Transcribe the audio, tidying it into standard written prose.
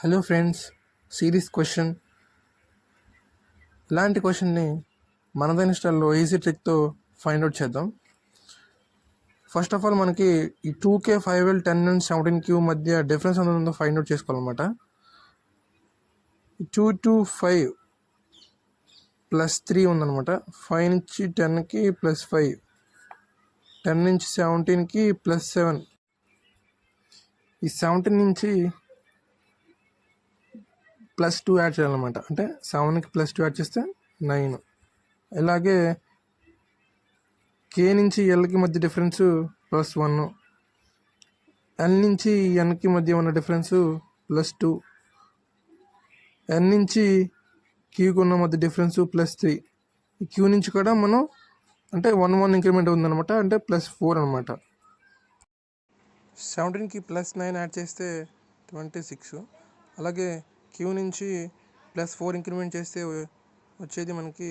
Hello friends, series question. ఇలాంటి క్వశ్చన్ని మనదైన స్టైల్లో ఈజీ ట్రిక్తో ఫైండ్ అవుట్ చేద్దాం. ఫస్ట్ ఆఫ్ ఆల్ మనకి ఈ 2K 5L 10 అండ్ 17Q మధ్య డిఫరెన్స్ ఎంత ఉందో ఫైండ్ అవుట్ చేసుకోవాలన్నమాట. 2 to 5 ప్లస్ 3 ఉందన్నమాట. 5 నుంచి 10కి ప్లస్ 5, 10 నుంచి 17కి ప్లస్ 7, ఈ 17 నుంచి ప్లస్ 2 యాడ్ చేయాలన్నమాట. అంటే 7కి ప్లస్ 2 యాడ్ చేస్తే 9. ఇలాగే కే నుంచి ఎల్కి మధ్య డిఫరెన్స్ ప్లస్ 1, ఎల్ నుంచి ఎన్కి మధ్య ఉన్న డిఫరెన్స్ ప్లస్ 2, ఎన్ నుంచి క్యూకి ఉన్న మధ్య డిఫరెన్స్ ప్లస్ 3. ఈ క్యూ నుంచి కూడా మనం అంటే 1 ఇంక్రిమెంట్ ఉందన్నమాట, అంటే ప్లస్ 4 అనమాట. 17కి ప్లస్ 9 యాడ్ చేస్తే 26. అలాగే క్యూ నుంచి ప్లస్ 4 ఇంక్రిమెంట్ చేస్తే వచ్చేది మనకి